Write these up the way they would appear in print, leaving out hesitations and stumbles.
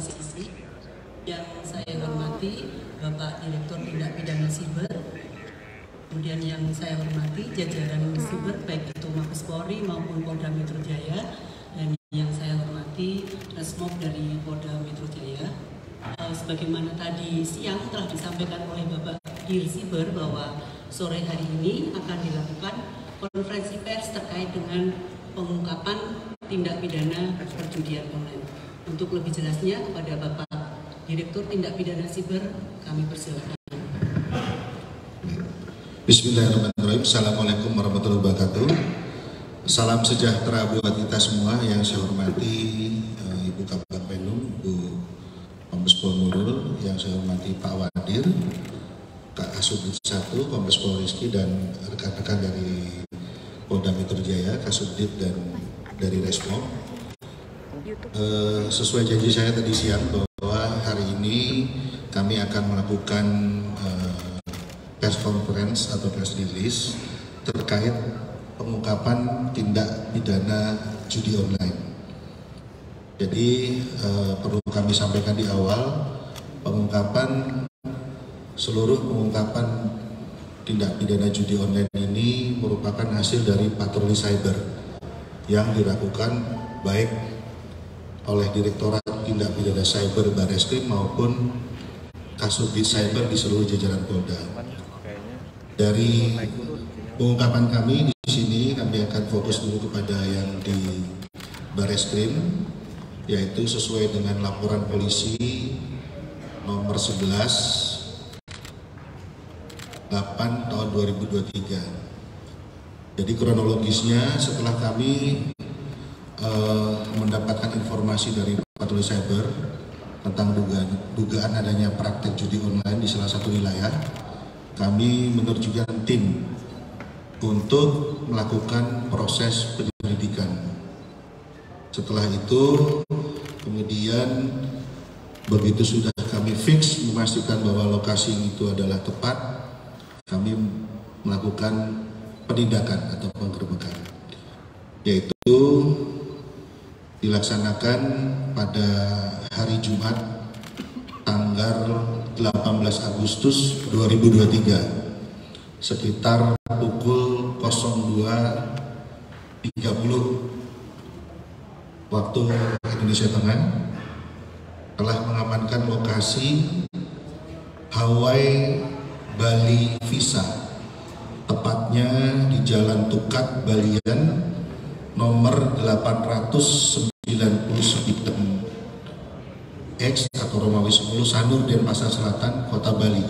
sisi. Yang saya hormati Bapak Direktur Tindak Pidana Siber, kemudian yang saya hormati jajaran siber baik itu Mabes Polri maupun Polda Metro Jaya, dan yang saya hormati Resmob dari Polda Metro Jaya. Sebagaimana tadi siang telah disampaikan oleh Bapak Dir Siber bahwa sore hari ini akan dilakukan konferensi pers terkait dengan pengungkapan tindak pidana perjudian online. Untuk lebih jelasnya kepada Bapak Direktur Tindak Pidana Siber, kami persilakan. Bismillahirrahmanirrahim. Assalamualaikum warahmatullahi wabarakatuh. Salam sejahtera buat kita semua. Yang saya hormati Ibu Kabag Penum, Ibu Kombes Pol Nurul, yang saya hormati Pak Wadir, Kak Kasubdit 1, Kombes Pol Rizky, dan rekan-rekan dari Polda Metro Jaya, Kasubdit, dan dari Resmob. Sesuai janji saya tadi siang bahwa hari ini kami akan melakukan press conference atau press release terkait pengungkapan tindak pidana judi online. Jadi perlu kami sampaikan di awal, seluruh pengungkapan tindak pidana judi online ini merupakan hasil dari patroli cyber yang dilakukan baik oleh Direktorat Tindak Pidana Cyber Barreskrim maupun Kasubdit Cyber di seluruh jajaran Polda. Dari pengungkapan kami di sini, kami akan fokus dulu kepada yang di Barreskrim, yaitu sesuai dengan laporan polisi nomor 11 8 tahun 2023. Jadi kronologisnya setelah kami mendapatkan informasi dari patroli cyber tentang dugaan adanya praktek judi online di salah satu wilayah, kami menerjunkan tim untuk melakukan proses penyelidikan. Setelah itu, kemudian begitu sudah kami fix memastikan bahwa lokasi itu adalah tepat, kami melakukan penindakan atau penggerbekan, yaitu dilaksanakan pada hari Jumat tanggal 18 Agustus 2023 sekitar pukul 02.30 waktu Indonesia Tengah, telah mengamankan lokasi Hawaii Bali Visa, tepatnya di Jalan Tukat Balian nomor 899 X atau Romawi 10 Sanur Denpasar Selatan, Kota Bali.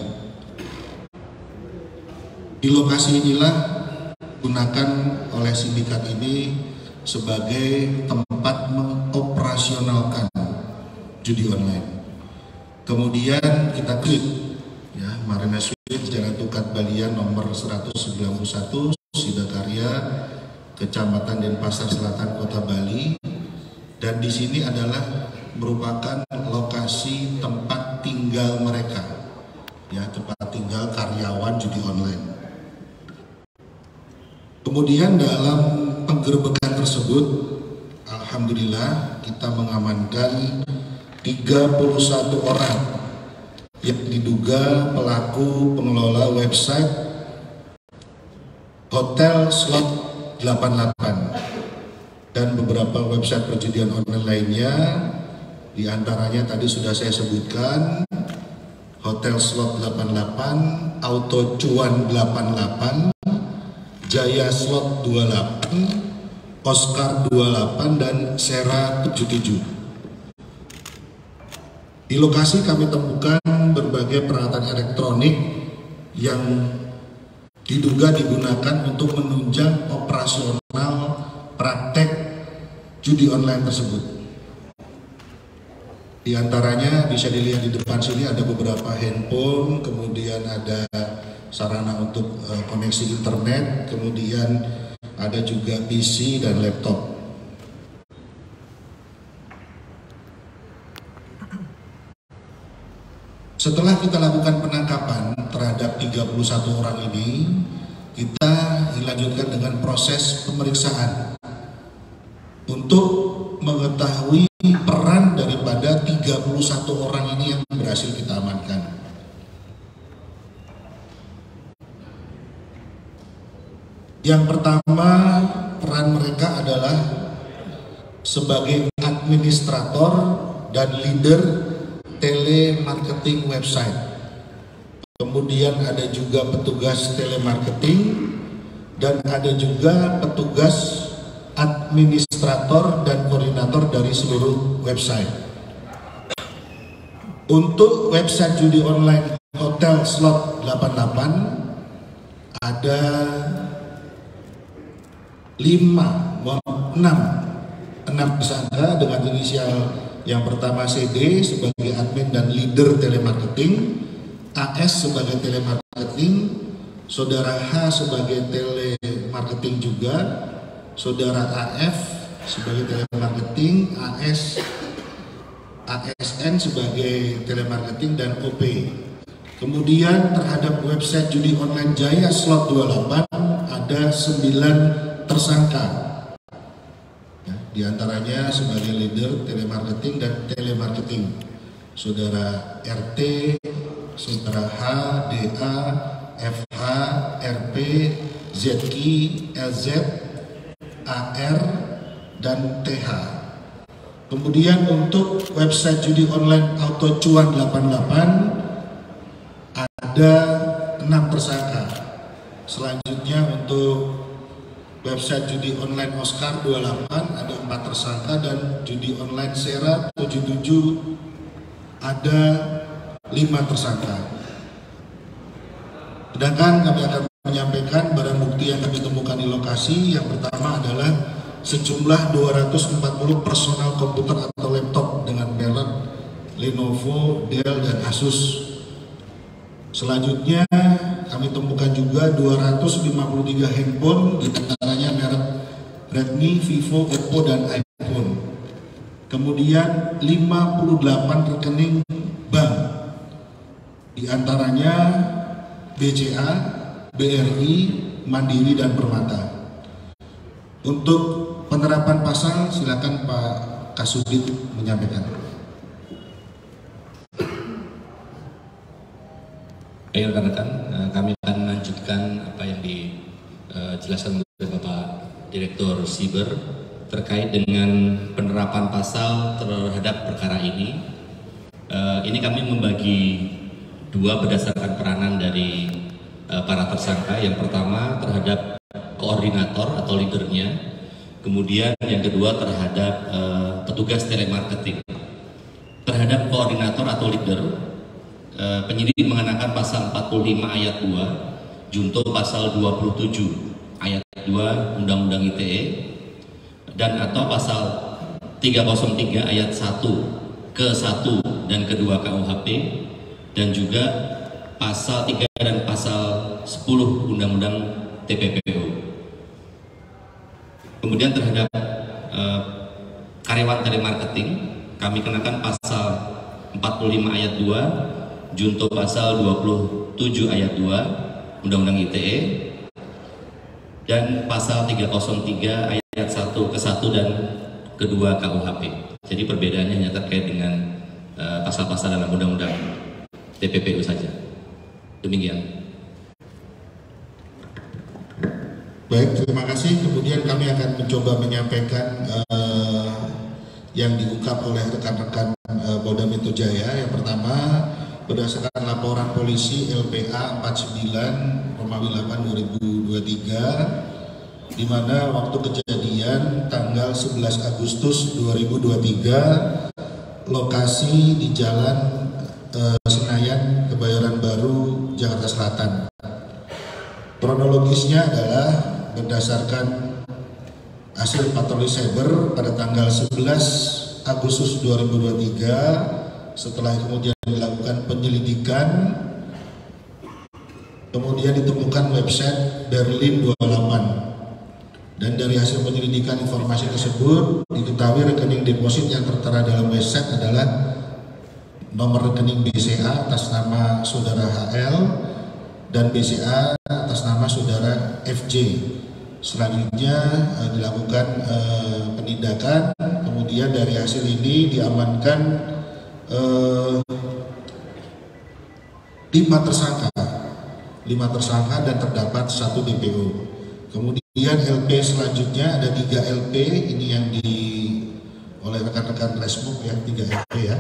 Di lokasi inilah digunakan oleh sindikat ini sebagai tempat mengoperasionalkan judi online. Kemudian kita klik ya, Marina Suite Jalan Tukat Balian nomor 191 Sidakarya, Kecamatan Denpasar Selatan, Kota Bali, dan di sini adalah merupakan lokasi tempat tinggal mereka, ya, tempat tinggal karyawan judi online. Kemudian dalam penggerbekan tersebut, alhamdulillah kita mengamankan 31 orang yang diduga pelaku pengelola website Hotel Slot 88 dan beberapa website perjudian online lainnya. Di antaranya tadi sudah saya sebutkan, Hotel Slot 88, Auto Cuan 88, Jaya Slot 28, Oscar 28, dan Sera 77. Di lokasi kami temukan berbagai peralatan elektronik yang diduga digunakan untuk menunjang operasional praktek judi online tersebut. Di antaranya bisa dilihat di depan sini ada beberapa handphone, kemudian ada sarana untuk koneksi internet, kemudian ada juga PC dan laptop. Setelah kita lakukan penangkapan terhadap 31 orang ini, kita dilanjutkan dengan proses pemeriksaan untuk mengetahui peran daripada 31 31 orang ini yang berhasil kita amankan. Yang pertama, peran mereka adalah sebagai administrator dan leader telemarketing website. Kemudian ada juga petugas telemarketing dan ada juga petugas administrator dan koordinator dari seluruh website. Untuk website judi online Hotel Slot 88 ada 6 tersangka dengan inisial yang pertama CD sebagai admin dan leader telemarketing, AS sebagai telemarketing, saudara H sebagai telemarketing juga, saudara AF sebagai telemarketing, ASN sebagai telemarketing dan OP. Kemudian terhadap website judi online Jaya Slot 28 ada 9 tersangka, ya, diantaranya sebagai leader telemarketing dan telemarketing saudara RT, saudara H, DA, FH, RP, ZK, LZ, AR, dan TH. Kemudian untuk website judi online Auto Cuan 88 ada 6 tersangka. Selanjutnya untuk website judi online Oscar 28 ada 4 tersangka dan judi online Sera 77 ada 5 tersangka. Sedangkan kami akan menyampaikan barang bukti yang kami temukan di lokasi. Yang pertama adalah sejumlah 240 personal komputer atau laptop dengan merek Lenovo, Dell, dan Asus. Selanjutnya kami temukan juga 253 handphone, di antaranya merek Redmi, Vivo, Oppo, dan iPhone. Kemudian 58 rekening bank, di antaranya BCA, BRI, Mandiri, dan Permata. Untuk penerapan pasal silakan Pak Kasubdit menyampaikan. Baik rekan-rekan, kami akan melanjutkan apa yang dijelaskan oleh Bapak Direktur Siber terkait dengan penerapan pasal terhadap perkara ini. Ini kami membagi dua berdasarkan peranan dari para tersangka. Yang pertama terhadap koordinator atau leadernya, kemudian yang kedua terhadap petugas telemarketing. Terhadap koordinator atau leader, penyidik mengenakan pasal 45 ayat 2 junto pasal 27 ayat 2 Undang-Undang ITE dan atau pasal 303 ayat 1 ke 1 dan kedua KUHP dan juga pasal 3 dan pasal 10 Undang-Undang TPPU. Kemudian terhadap karyawan telemarketing kami kenakan pasal 45 ayat 2 junto pasal 27 ayat 2 Undang-Undang ITE dan pasal 303 ayat 1 ke 1 dan kedua KUHP. Jadi perbedaannya hanya terkait dengan pasal-pasal dalam Undang-Undang TPPU saja. Demikian. Baik, terima kasih. Kemudian kami akan mencoba menyampaikan yang diungkap oleh rekan-rekan Polda Metro Jaya. Yang pertama, berdasarkan laporan polisi LPA 49/8/2023, di mana waktu kejadian tanggal 11 Agustus 2023, lokasi di Jalan Senayan, Kebayoran Baru, Jakarta Selatan. Kronologisnya adalah berdasarkan hasil patroli cyber pada tanggal 11 Agustus 2023, setelah kemudian dilakukan penyelidikan, kemudian ditemukan website Berlin 28, dan dari hasil penyelidikan informasi tersebut diketahui rekening deposit yang tertera dalam website adalah nomor rekening BCA atas nama saudara HL dan BCA atas nama saudara FJ. Selanjutnya dilakukan penindakan, kemudian dari hasil ini diamankan 5 tersangka dan terdapat 1 DPO. Kemudian LP selanjutnya ada 3 LP, ini yang oleh rekan-rekan Resmob ya, 3 LP ya,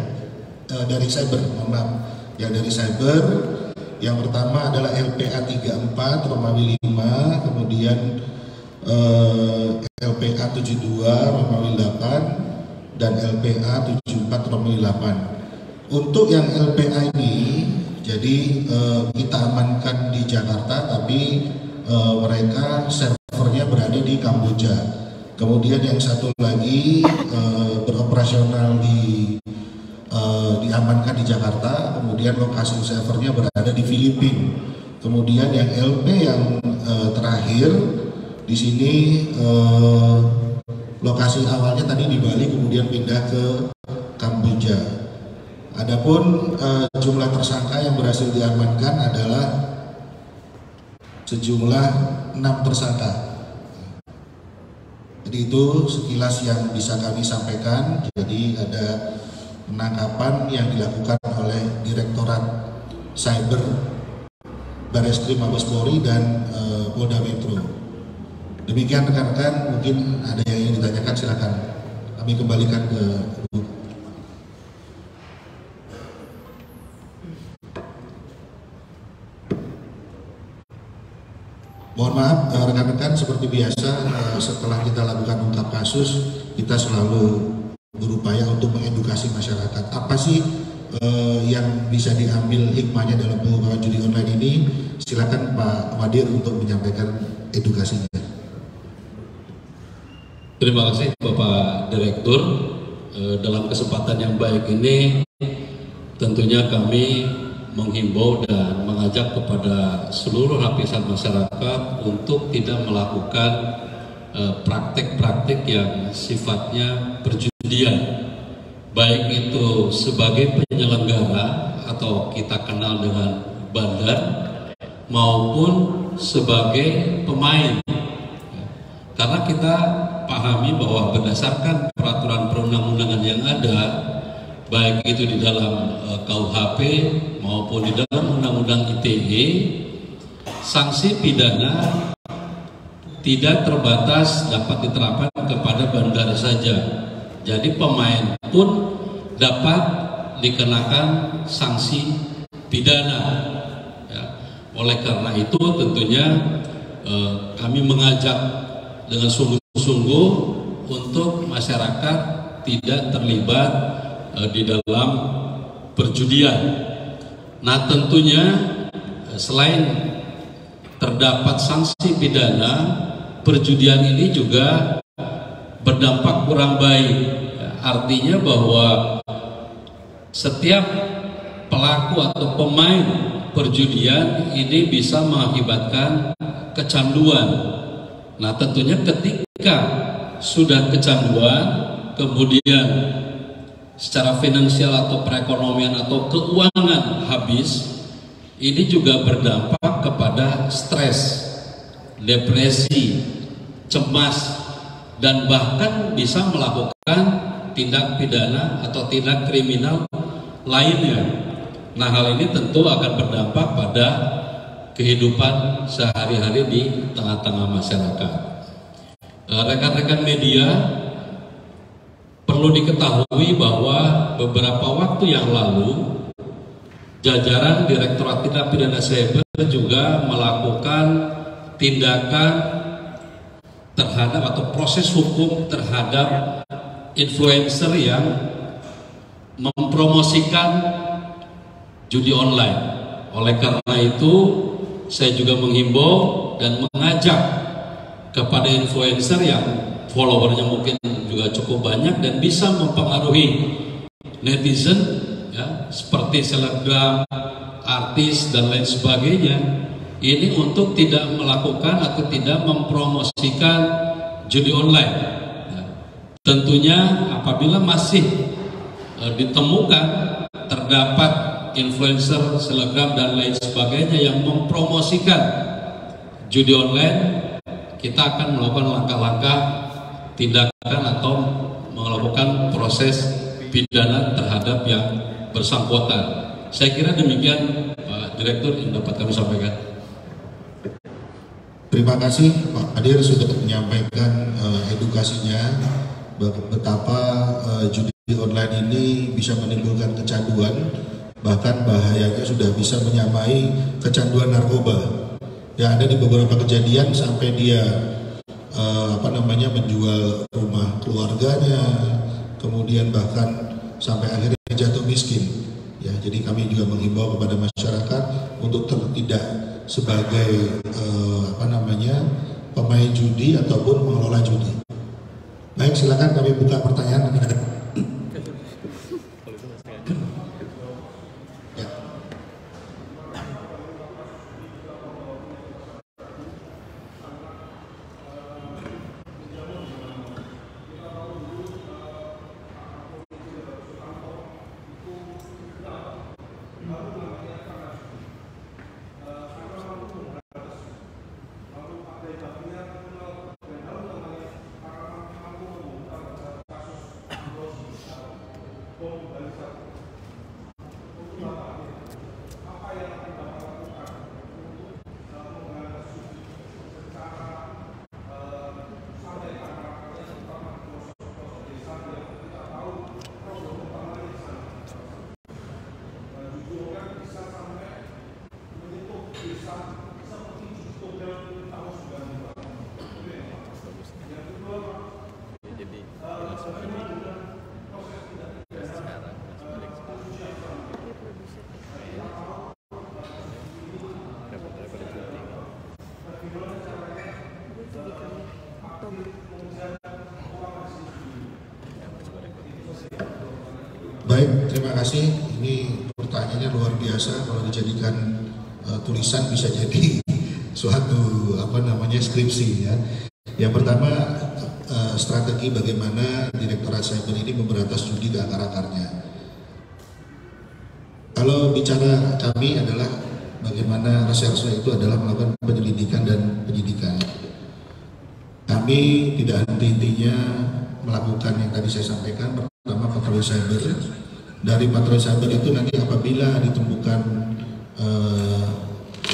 dari cyber, mohon maaf, yang dari cyber. Yang pertama adalah LPA 34 Romawi 5, kemudian LPA 72 Romawi 8 dan LPA 74 Romawi 8. Untuk yang LPA ini, jadi kita amankan di Jakarta, tapi mereka servernya berada di Kamboja. Kemudian yang satu lagi beroperasional diamankan di Jakarta, kemudian lokasi servernya berada di Filipina. Kemudian yang LP yang terakhir di sini lokasi awalnya tadi di Bali, kemudian pindah ke Kamboja. Adapun jumlah tersangka yang berhasil diamankan adalah sejumlah 6 tersangka. Jadi itu sekilas yang bisa kami sampaikan. Jadi ada penangkapan yang dilakukan oleh Direktorat Cyber Bareskrim Mabes Polri dan Polda Metro. Demikian rekan-rekan, mungkin ada yang ingin ditanyakan, silakan. Kami kembalikan ke Bu. Mohon maaf rekan-rekan, seperti biasa setelah kita lakukan ungkap kasus, kita selalu berupaya untuk mengedukasi masyarakat. Apa sih yang bisa diambil hikmahnya dalam pengungkapan judi online ini? Silakan Pak Wadir untuk menyampaikan edukasinya. Terima kasih Bapak Direktur. Dalam kesempatan yang baik ini tentunya kami menghimbau dan mengajak kepada seluruh lapisan masyarakat untuk tidak melakukan praktik-praktik yang sifatnya perjudian, baik itu sebagai penyelenggara atau kita kenal dengan bandar maupun sebagai pemain. Karena kita pahami bahwa berdasarkan peraturan perundang-undangan yang ada, baik itu di dalam KUHP maupun di dalam Undang-Undang ITE, sanksi pidana tidak terbatas dapat diterapkan kepada bandar saja. Jadi pemain pun dapat dikenakan sanksi pidana. Ya. Oleh karena itu tentunya kami mengajak dengan sungguh-sungguh untuk masyarakat tidak terlibat di dalam perjudian. Nah tentunya selain terdapat sanksi pidana, perjudian ini juga berdampak kurang baik. Artinya bahwa setiap pelaku atau pemain perjudian ini bisa mengakibatkan kecanduan. Nah tentunya ketika sudah kecanduan, kemudian secara finansial atau perekonomian atau keuangan habis, ini juga berdampak kepada stres, depresi, cemas, dan bahkan bisa melakukan tindak pidana atau tindak kriminal lainnya. Nah hal ini tentu akan berdampak pada kehidupan sehari-hari di tengah-tengah masyarakat. Rekan-rekan media, perlu diketahui bahwa beberapa waktu yang lalu jajaran Direktorat Tindak Pidana Cyber juga melakukan tindakan terhadap atau proses hukum terhadap influencer yang mempromosikan judi online. Oleh karena itu saya juga menghimbau dan mengajak kepada influencer yang followernya mungkin juga cukup banyak dan bisa mempengaruhi netizen ya, seperti selebgram, artis dan lain sebagainya, ini untuk tidak melakukan atau tidak mempromosikan judi online ya. Tentunya apabila masih ditemukan terdapat influencer, selebgram dan lain sebagainya yang mempromosikan judi online, kita akan melakukan langkah-langkah tindakan atau melakukan proses pidana terhadap yang bersangkutan. Saya kira demikian Pak Direktur yang dapat kami sampaikan. Terima kasih Pak Hadir sudah menyampaikan edukasinya betapa judi online ini bisa menimbulkan kecanduan, bahkan bahayanya sudah bisa menyamai kecanduan narkoba. Ya, ada di beberapa kejadian sampai dia menjual rumah keluarganya, kemudian bahkan sampai akhirnya jatuh miskin. Ya, jadi kami juga menghimbau kepada masyarakat untuk tidak sebagai pemain judi ataupun mengelola judi. Baik, silakan kami buka pertanyaan. Ya. Baik, terima kasih. Ini pertanyaannya luar biasa. Kalau dijadikan tulisan bisa jadi suatu skripsi ya. Yang pertama, strategi bagaimana Direktorat Cyber ini memberantas judi ke akar-akarnya. Kalau bicara kami adalah bagaimana reserse itu adalah melakukan penyelidikan dan penyidikan. Kami tidak henti-hentinya melakukan yang tadi saya sampaikan. Pertama, patroli cyber. Dari patroli cyber itu nanti apabila ditemukan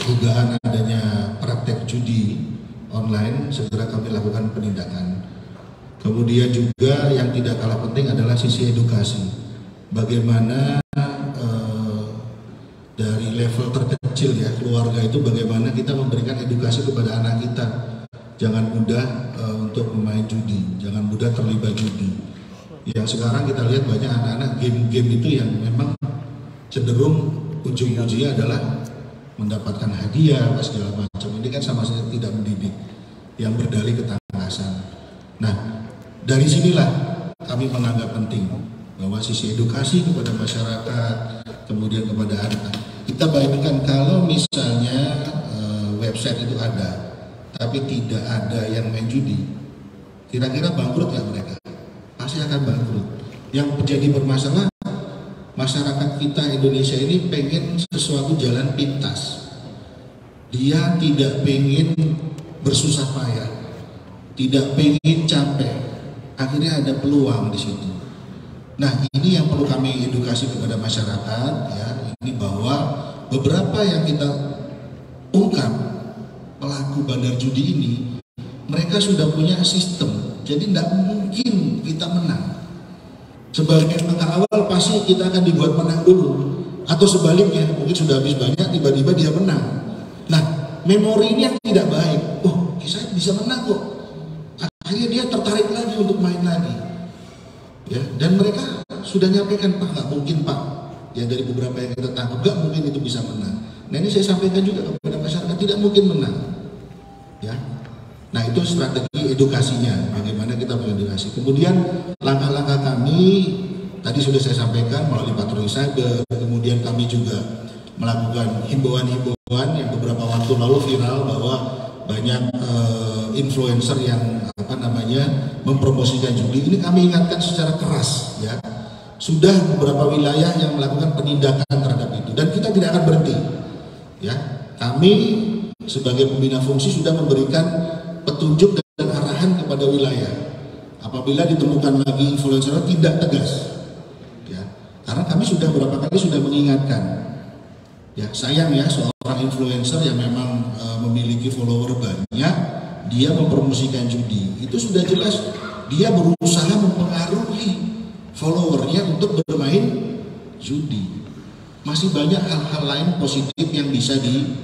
dugaan adanya praktek judi online, segera kami lakukan penindakan. Kemudian juga yang tidak kalah penting adalah sisi edukasi. Bagaimana dari level terkecil ya, keluarga itu bagaimana kita memberikan edukasi kepada anak kita. Jangan mudah untuk bermain judi, jangan mudah terlibat judi. Yang sekarang kita lihat banyak anak-anak game-game itu yang memang cenderung ujung-ujungnya adalah mendapatkan hadiah, segala macam. Ini kan sama saja tidak mendidik, yang berdalih ketangkasan. Nah, dari sinilah kami menganggap penting bahwa sisi edukasi kepada masyarakat, kemudian kepada anak. Kita bayangkan kalau misalnya website itu ada, tapi tidak ada yang main judi, kira-kira bangkrut nggak mereka? Pasti akan bangkrut. Yang menjadi bermasalah, masyarakat kita Indonesia ini pengen sesuatu jalan pintas. Dia tidak pengen bersusah payah, tidak pengen capek. Akhirnya ada peluang di situ. Nah, ini yang perlu kami edukasi kepada masyarakat ya. Ini bahwa beberapa yang kita ungkap pelaku bandar judi ini, mereka sudah punya sistem. Jadi tidak mungkin kita menang. Sebagai langkah awal pasti kita akan dibuat menang dulu. Atau sebaliknya, mungkin sudah habis banyak, tiba-tiba dia menang. Nah, memorinya tidak baik. Oh, saya bisa menang kok. Akhirnya dia tertarik lagi untuk main lagi. Ya, dan mereka sudah nyampaikan, Pak, nggak mungkin Pak. Ya, dari beberapa yang kita tangkap, nggak mungkin itu bisa menang. Nah, ini saya sampaikan juga kepada masyarakat, tidak mungkin menang. Ya. Nah, itu strategi edukasinya, bagaimana kita mengedukasi. Kemudian langkah-langkah kami tadi sudah saya sampaikan melalui patroli cyber. Kemudian kami juga melakukan himbauan-himbauan yang beberapa waktu lalu viral bahwa banyak influencer yang mempromosikan judi. Ini kami ingatkan secara keras ya. Sudah beberapa wilayah yang melakukan penindakan terhadap itu dan kita tidak akan berhenti. Ya, kami sebagai pembina fungsi sudah memberikan petunjuk dan arahan kepada wilayah. Apabila ditemukan lagi influencer tidak tegas, ya, Karena kami sudah beberapa kali sudah mengingatkan. Ya, sayang ya seorang influencer yang memang memiliki follower banyak, dia mempromosikan judi. Itu sudah jelas dia berusaha mempengaruhi followernya untuk bermain judi. Masih banyak hal-hal lain positif yang bisa dilakukan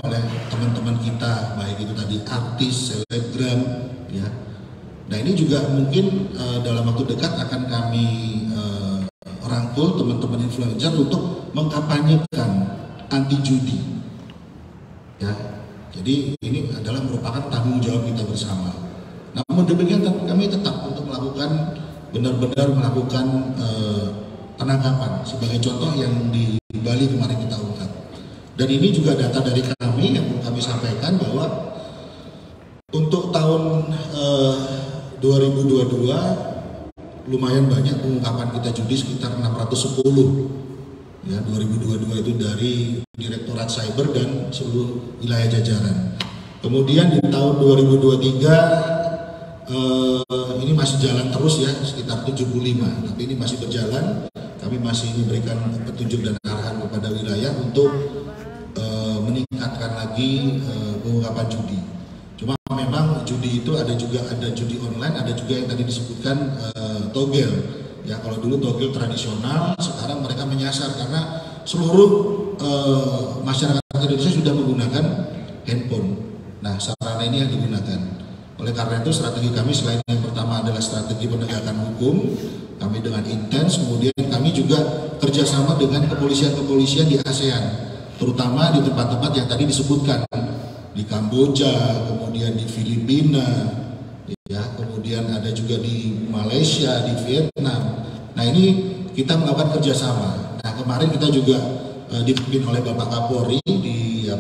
oleh teman-teman kita, baik itu tadi artis, selebgram, ya. Nah ini juga mungkin dalam waktu dekat akan kami rangkul teman-teman influencer untuk mengkampanyekan anti judi, ya. Jadi ini adalah merupakan tanggung jawab kita bersama. Namun demikian kami tetap untuk melakukan benar-benar melakukan penangkapan sebagai contoh yang di Bali kemarin kita ungkap. Dan ini juga data dari kami yang kami sampaikan bahwa untuk tahun 2022 lumayan banyak pengungkapan kita judi sekitar 610 ya 2022 itu dari Direktorat Cyber dan seluruh wilayah jajaran. Kemudian di tahun 2023 ini masih jalan terus ya sekitar 75, tapi ini masih berjalan. Kami masih memberikan petunjuk dan arahan kepada wilayah untuk meningkatkan lagi pengungkapan judi. Cuma memang judi itu ada judi online, ada juga yang tadi disebutkan togel. Ya kalau dulu togel tradisional, sekarang mereka menyasar karena seluruh masyarakat Indonesia sudah menggunakan handphone. Nah sarana ini yang digunakan. Oleh karena itu strategi kami selain yang pertama adalah strategi penegakan hukum, kami dengan intens, kemudian kami juga kerjasama dengan kepolisian-kepolisian di ASEAN, terutama di tempat-tempat yang tadi disebutkan, di Kamboja, kemudian di Filipina, ya, kemudian ada juga di Malaysia, di Vietnam. Nah ini kita melakukan kerjasama. Nah kemarin kita juga dipimpin oleh Bapak Kapolri di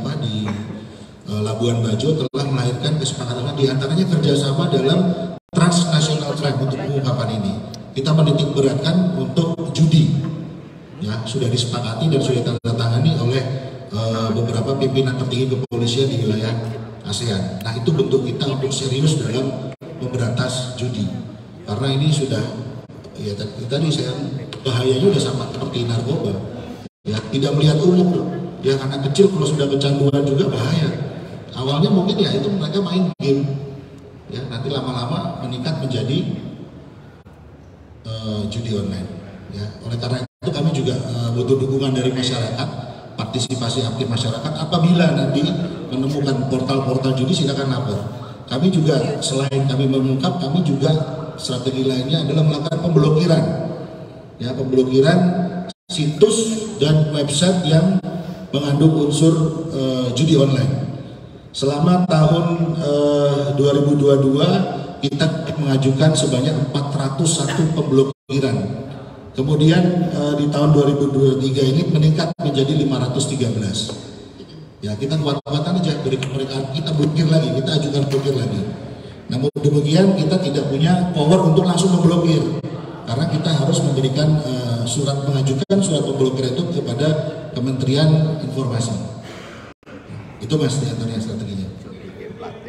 Labuan Bajo telah melahirkan kesepakatan diantaranya kerjasama dalam transnational crime untuk pengungkapan ini. Kita menitik beratkan untuk judi, ya sudah disepakati dan sudah ditandatangani oleh beberapa pimpinan tertinggi kepolisian di wilayah ASEAN. Nah itu bentuk kita untuk serius dalam memberantas judi. Karena ini sudah, ya tadi saya bahayanya sudah sama seperti narkoba. Ya tidak melihat umur, ya anak kecil kalau sudah kecanduan juga bahaya. Awalnya mungkin ya itu mereka main game, ya nanti lama-lama meningkat menjadi judi online. Ya oleh karena itu kami juga butuh dukungan dari masyarakat, partisipasi aktif masyarakat. Apabila nanti menemukan portal-portal judi silakan lapor. Kami juga selain kami mengungkap, kami juga strategi lainnya adalah melakukan pemblokiran, ya pemblokiran situs dan website yang mengandung unsur judi online. Selama tahun 2022 kita mengajukan sebanyak 401 pemblokiran. Kemudian di tahun 2023 ini meningkat menjadi 513. Ya kita kuat-kuatan aja, kita blokir lagi, kita ajukan blokir lagi. Namun demikian kita tidak punya power untuk langsung memblokir, karena kita harus memberikan mengajukan surat pemblokiran itu kepada Kementerian Informasi. Itu mas diantaranya strateginya.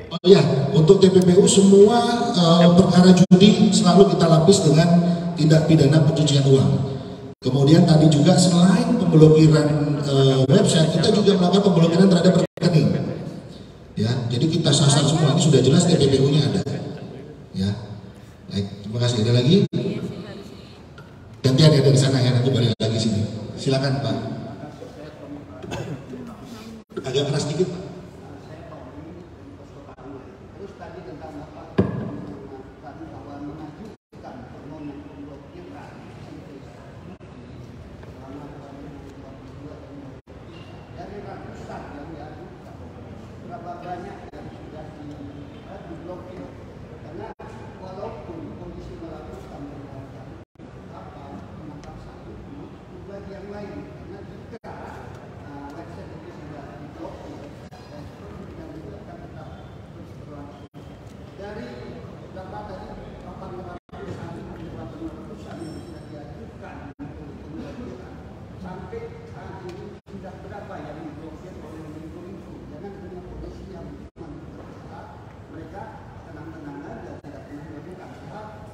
Oh iya, untuk TPPU semua perkara judi selalu kita lapis dengan tindak pidana pencucian uang. Kemudian tadi juga selain pemblokiran website, kita juga melakukan pemblokiran terhadap rekening. Ya, jadi kita sasar semua, ini sudah jelas TPPU-nya ada. Ya, baik, terima kasih. Ada lagi? Gantian ya dari sana ya, nanti balik lagi sini. Silakan Pak. Agak keras dikit Pak.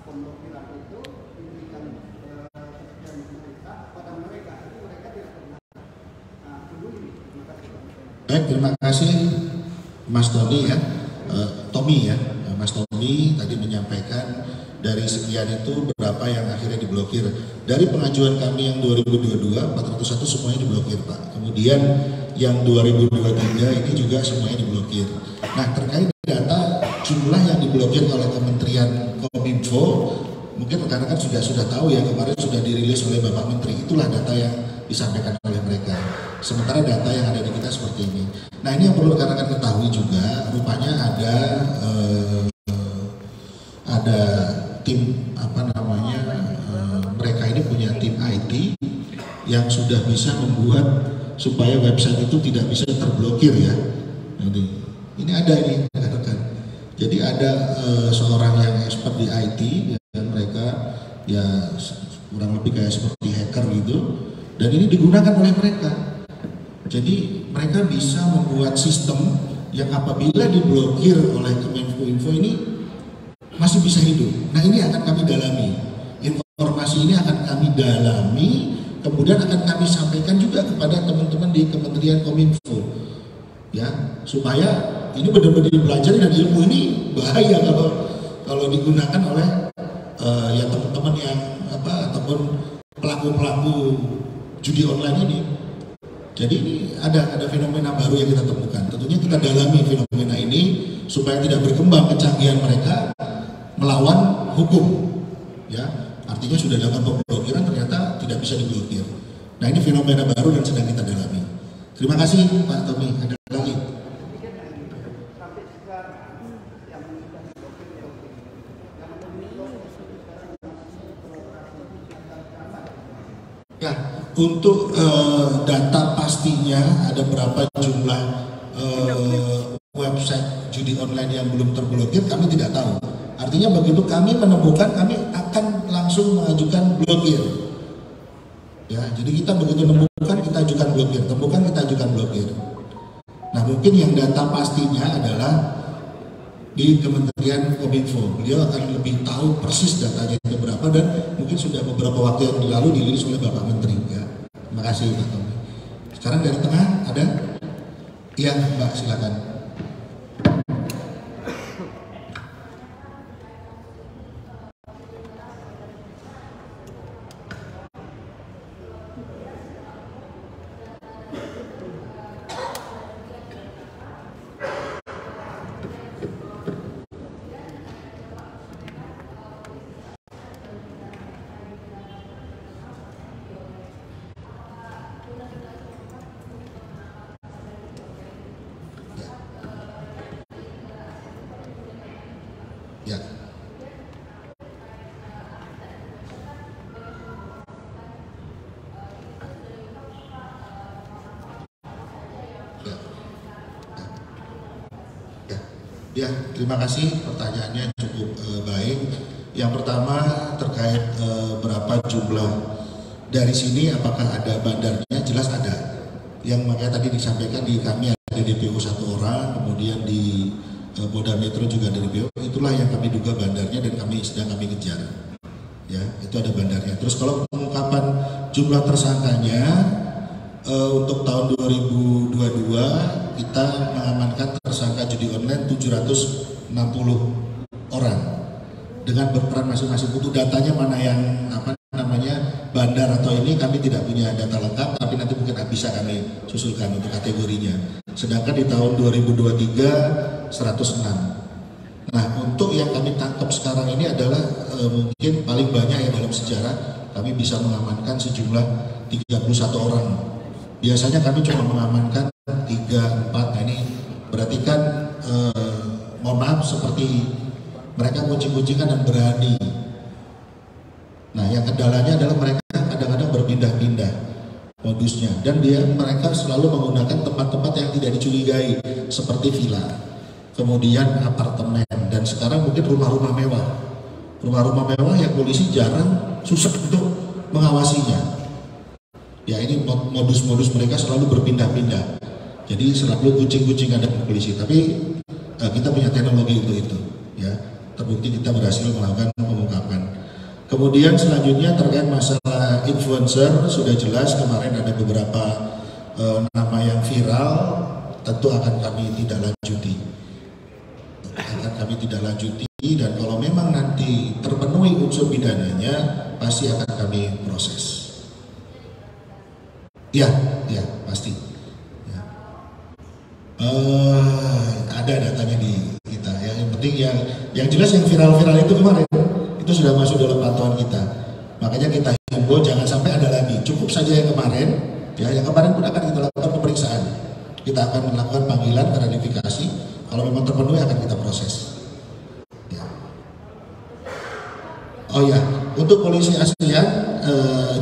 Pemblokiran itu diberikan Baik, terima kasih Mas Tony ya, Tommy ya, Mas Tommy tadi menyampaikan dari sekian itu berapa yang akhirnya diblokir. Dari pengajuan kami yang 2022 401 semuanya diblokir Pak. Kemudian yang 2023 ini juga semuanya diblokir. Nah terkait data jumlah yang diblokir oleh Kementerian Kominfo, mungkin rekan-rekan sudah tahu ya, kemarin sudah dirilis oleh Bapak Menteri. Itulah data yang disampaikan oleh mereka. Sementara data yang ada di kita seperti ini. Nah ini yang perlu rekan-rekan ketahui juga, rupanya ada tim mereka ini punya tim IT yang sudah bisa membuat supaya website itu tidak bisa terblokir ya. Ini ada ini rekan-rekan. Jadi ada seorang yang expert di IT dan mereka ya kurang lebih kayak seperti hacker gitu. Dan ini digunakan oleh mereka. Jadi mereka bisa membuat sistem yang apabila diblokir oleh Kemenkominfo ini masih bisa hidup. Nah ini akan kami dalami. Informasi ini akan kami dalami, kemudian akan kami sampaikan juga kepada teman-teman di Kementerian Kominfo. Ya, supaya ini benar-benar dipelajari dan ilmu ini bahaya kalau digunakan oleh ya teman-teman yang ataupun pelaku-pelaku judi online ini. Jadi ini ada fenomena baru yang kita temukan. Tentunya kita dalami fenomena ini supaya tidak berkembang kecanggihan mereka melawan hukum. Ya, artinya sudah dilakukan pemblokiran ternyata tidak bisa diblokir. Nah ini fenomena baru dan sedang kita dalami. Terima kasih Pak Tommy. Ada lagi? Ya, untuk data pastinya ada berapa jumlah website judi online yang belum terblokir kami tidak tahu. Artinya begitu kami menemukan, kami akan langsung mengajukan blokir. Ya, jadi kita begitu menemukan kita ajukan blokir, temukan kita ajukan blokir. Nah mungkin yang data pastinya adalah di Kementerian Kominfo. Beliau akan lebih tahu persis datanya itu berapa dan mungkin sudah beberapa waktu yang lalu dirilis oleh Bapak Menteri. Ya. Terima kasih Pak Tommy. Sekarang dari tengah ada? Iya Mbak silakan. Ya. Ya, terima kasih pertanyaannya cukup baik. Yang pertama terkait berapa jumlah dari sini, apakah ada bandarnya? Jelas ada. Yang makanya tadi disampaikan di kami ada DPO 1 orang, kemudian di Polda Metro juga ada DPO. Itulah yang kami duga bandarnya dan sedang kami kejar. Ya, itu ada bandarnya. Terus kalau pengungkapan jumlah tersangkanya untuk tahun 2022 kita mengamankan tersangka judi online 760 orang dengan berperan masing-masing. Untuk datanya mana yang bandar atau ini kami tidak punya data lengkap, tapi nanti mungkin bisa kami susulkan untuk kategorinya. Sedangkan di tahun 2023 106. Nah untuk yang kami tangkap sekarang ini adalah mungkin paling banyak ya dalam sejarah kami bisa mengamankan sejumlah 31 orang. Biasanya kami cuma mengamankan 3-4. Nah ini berarti kan mohon maaf seperti mereka kucing-kucingan dan berani. Nah yang kendalanya adalah mereka kadang-kadang berpindah-pindah modusnya dan mereka selalu menggunakan tempat-tempat yang tidak dicurigai seperti villa, kemudian apartemen, dan sekarang mungkin rumah-rumah mewah. Rumah-rumah mewah yang polisi jarang, susah untuk mengawasinya. Ya ini modus-modus mereka selalu berpindah-pindah. Jadi selalu kucing-kucingan dengan polisi. Tapi kita punya teknologi untuk itu. Ya, terbukti kita berhasil melakukan pengungkapan. Kemudian selanjutnya terkait masalah masalah influencer sudah jelas, kemarin ada beberapa nama yang viral, tentu akan kami tidak lanjuti. Dan kalau memang nanti terpenuhi unsur pidananya, pasti akan kami proses. Ya, pasti. Ya. Ada datanya di kita. Yang penting yang jelas yang viral-viral itu kemarin itu sudah masuk dalam pantauan kita. Makanya kita himbau jangan sampai ada lagi. Cukup saja yang kemarin. Ya, yang kemarin pun akan kita lakukan pemeriksaan. Kita akan melakukan panggilan, klarifikasi. Kalau memang terpenuhi akan kita proses. Ya. Oh ya, untuk polisi ASEAN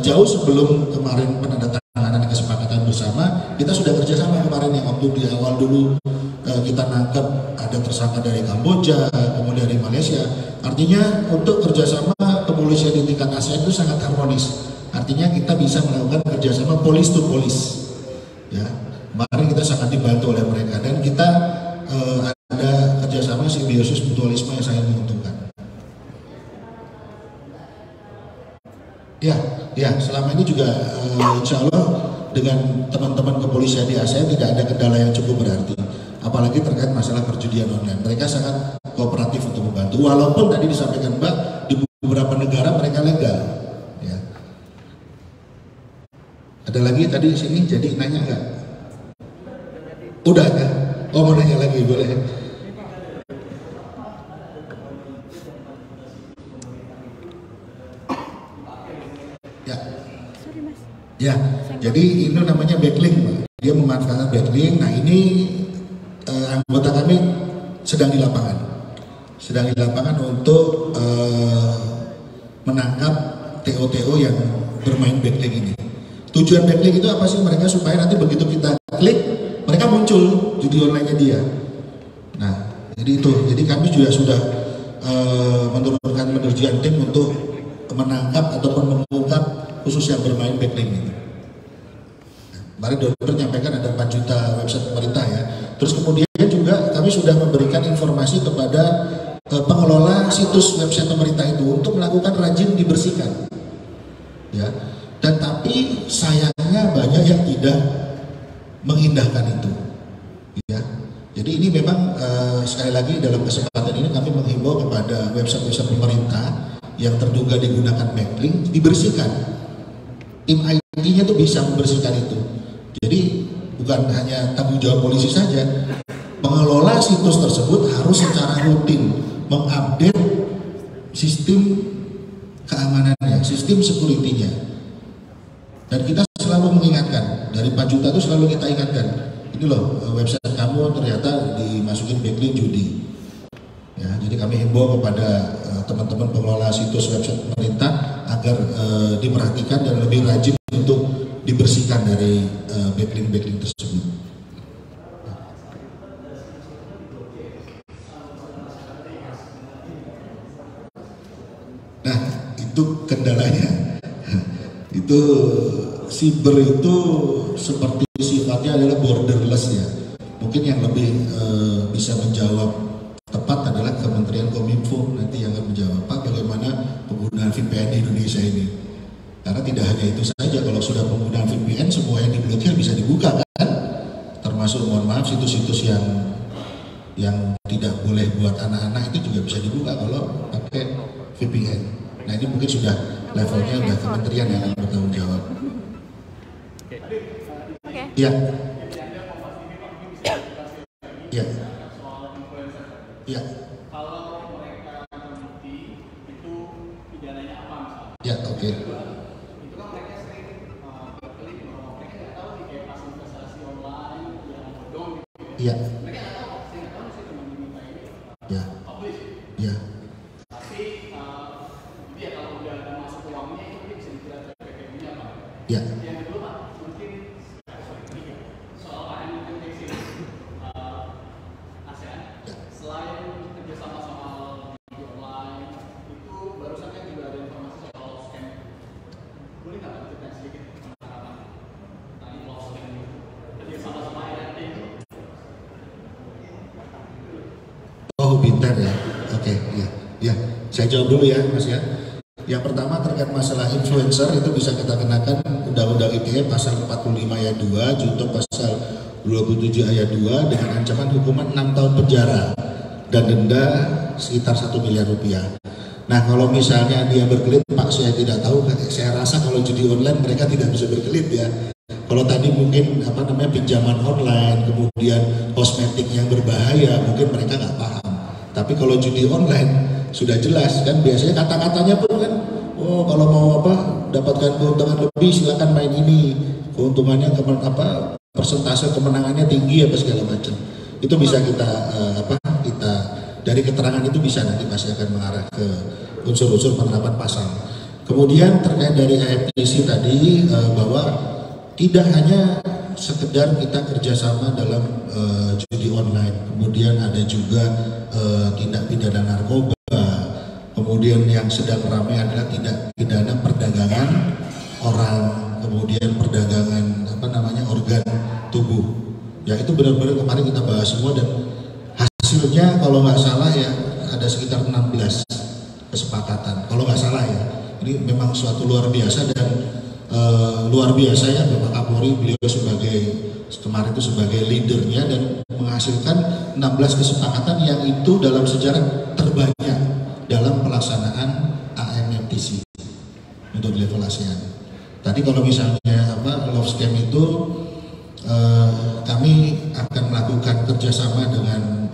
jauh sebelum kemarin penandatanganan kesepakatan bersama, kita sudah kerjasama kemarin yang waktu di awal dulu kita nangkep ada tersangka dari Kamboja, kemudian dari Malaysia. Artinya untuk kerjasama kepolisian di tingkat ASEAN itu sangat harmonis. Artinya kita bisa melakukan kerjasama polis to polis. Ya, kemarin kita sangat dibantu oleh mereka dan kita ada kerjasama simbiosis mutualisme yang sangat menguntungkan. Ya, selama ini juga insya Allah dengan teman-teman kepolisian di ASEAN tidak ada kendala yang cukup berarti. Apalagi terkait masalah perjudian online. Mereka sangat kooperatif untuk membantu. Walaupun tadi disampaikan Mbak, di beberapa negara mereka legal. Ya. Ada lagi tadi di sini, jadi nanya nggak? Udah kan? Oh mau nanya lagi, boleh. Ya, jadi ini namanya backlink, Pak. Dia memanfaatkan backlink. Nah ini anggota kami sedang di lapangan untuk menangkap TO-TO yang bermain backlink ini. Tujuan backlink itu apa sih? Mereka supaya nanti begitu kita klik, mereka muncul judi online-nya dia. Nah, jadi itu. Jadi kami juga sudah menurunkan penerjaan tim untuk menangkap ataupun mengungkap khusus yang bermain backlink ini. Kemarin dokter menyampaikan ada 4 juta website pemerintah ya. Terus kemudian juga kami sudah memberikan informasi kepada pengelola situs website pemerintah itu untuk melakukan rajin dibersihkan. Ya. Dan tapi sayangnya banyak yang tidak mengindahkan itu. Ya. Jadi ini memang sekali lagi dalam kesempatan ini kami menghimbau kepada website-website pemerintah yang terduga digunakan backlink dibersihkan. Tim IT-nya tuh bisa membersihkan itu. Jadi bukan hanya tanggung jawab polisi saja, pengelola situs tersebut harus secara rutin mengupdate sistem keamanannya, sistem security-nya. Dan kita selalu mengingatkan, dari 4 juta itu selalu kita ingatkan, ini loh website kamu ternyata dimasukin backlink judi. Ya, jadi kami himbau kepada teman-teman pengelola situs website pemerintah agar diperhatikan dan lebih rajin untuk dibersihkan dari backlink tersebut. Nah, itu kendalanya. Itu siber itu seperti sifatnya adalah borderless ya. Mungkin yang lebih bisa menjawab tepat adalah Kementerian Kominfo nanti yang akan menjawab Pak bagaimana penggunaan VPN di Indonesia ini. Karena tidak hanya itu saja, kalau sudah penggunaan VPN semua yang diblokir bisa dibuka kan, termasuk mohon maaf situs-situs yang tidak boleh buat anak-anak itu juga bisa dibuka kalau pakai VPN. Nah ini mungkin sudah levelnya udah kementerian yang akan bertanggung jawab. Iya. Iya. Ya. Kalau mereka terbukti itu pidananya apa misalnya? Ya, oke. Itu kan mereka sering berkelit bahwa mereka nggak tahu nih kayak pas investasi online yang bodong gitu. Iya. Mereka nggak tahu, saya nggak tahu sih teman diminta ini. Ya. Publish. Ya. Tapi dia kalau udah ada masuk uangnya itu dia bisa dikira PPB-nya apa? Ya. Yang kedua Pak, mungkin soal AMN deteksi ASEAN. Ya. Selain kerjasama soal judi online, itu barusan kan juga ada informasi soal scam. Boleh nggak Pak cerita sedikit tentang tadi loss scam itu? Kerjasama sama RRT itu? Oh, pintar ya. Oke, ya. Ya, saya jawab dulu ya, Mas ya. Yang pertama terkait masalah influencer, itu bisa kita kenakan Undang-Undang ITE pasal 45 ayat 2, junto pasal 27 ayat 2 dengan ancaman hukuman 6 tahun penjara dan denda sekitar 1 miliar rupiah. Nah, kalau misalnya dia berkelit, Pak, saya tidak tahu. Saya rasa kalau judi online mereka tidak bisa berkelit ya. Kalau tadi mungkin pinjaman online, kemudian kosmetik yang berbahaya, mungkin mereka nggak paham. Tapi kalau judi online sudah jelas kan, biasanya kata-katanya pun kan, oh kalau mau dapatkan keuntungan lebih silakan main ini, keuntungannya persentase kemenangannya tinggi segala macam. Itu bisa kita kita dari keterangan itu bisa nanti pasti akan mengarah ke unsur-unsur penerapan pasal. Kemudian terkait dari AFTC tadi bahwa tidak hanya sekedar kita kerjasama dalam judi online, kemudian ada juga tindak pidana narkoba, kemudian yang sedang ramai adalah tindak pidana perdagangan orang, kemudian perdagangan organ tubuh. Ya itu benar-benar kemarin kita bahas semua dan hasilnya kalau nggak salah ya ada sekitar 16 kesepakatan kalau nggak salah ya. Ini memang suatu luar biasa dan luar biasa ya Bapak Kapolri, beliau kemarin itu sebagai leadernya dan menghasilkan 16 kesepakatan yang itu dalam sejarah terbanyak dalam pelaksanaan AMFTC untuk level ASEAN. Tadi kalau misalnya love scam itu kami akan melakukan kerjasama dengan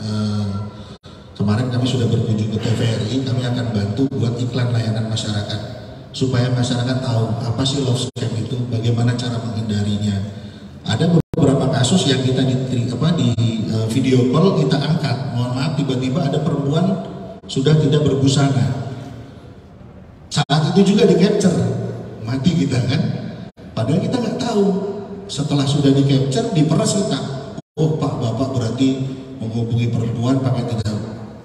kemarin kami sudah berkunjung ke TVRI, kami akan bantu buat iklan layanan masyarakat supaya masyarakat tahu apa sih love scam itu, bagaimana cara menghindarinya. Ada beberapa kasus yang kita di video call kita angkat, mohon maaf tiba-tiba ada perempuan sudah tidak berbusana, saat itu juga di capture, mati kita kan, padahal kita nggak tahu. Setelah sudah di capture, diperas kita, oh Pak Bapak berarti menghubungi perempuan pakai tidak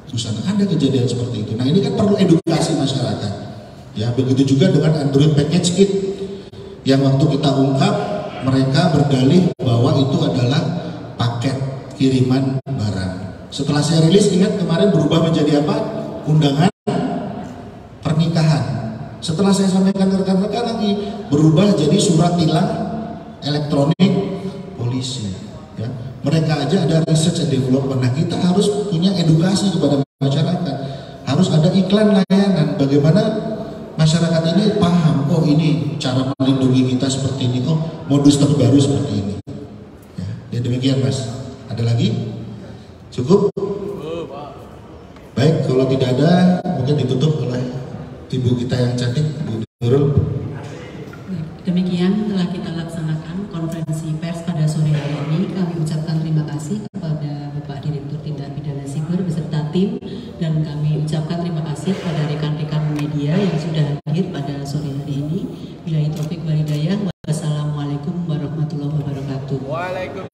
busana. Ada kejadian seperti itu. Nah ini kan perlu edukasi masyarakat. Ya begitu juga dengan Android Package Kit yang waktu kita ungkap mereka berdalih bahwa itu adalah paket kiriman barang. Setelah saya rilis, ingat kemarin berubah menjadi apa? Undangan pernikahan. Setelah saya sampaikan ke rekan-rekan lagi berubah jadi surat tilang elektronik polisi. Ya. Mereka aja ada research and development. Nah kita harus punya edukasi kepada masyarakat. Harus ada iklan layanan. Bagaimana masyarakat ini paham, oh ini cara melindungi kita seperti ini, oh modus terbaru seperti ini. Ya demikian Mas. Ada lagi? Cukup? Baik, kalau tidak ada mungkin ditutup oleh ibu kita yang cantik, Bu Nurul. Demikian telah kita laksanakan konferensi pers pada sore hari ini. Kami ucapkan terima kasih kepada Bapak Direktur Tindak Pidana Siber beserta tim, dan kami ucapkan terima kasih kepada rekan-rekan media yang sudah hadir pada sore hari ini. Billahi taufik wal hidayah. Wassalamualaikum warahmatullahi wabarakatuh.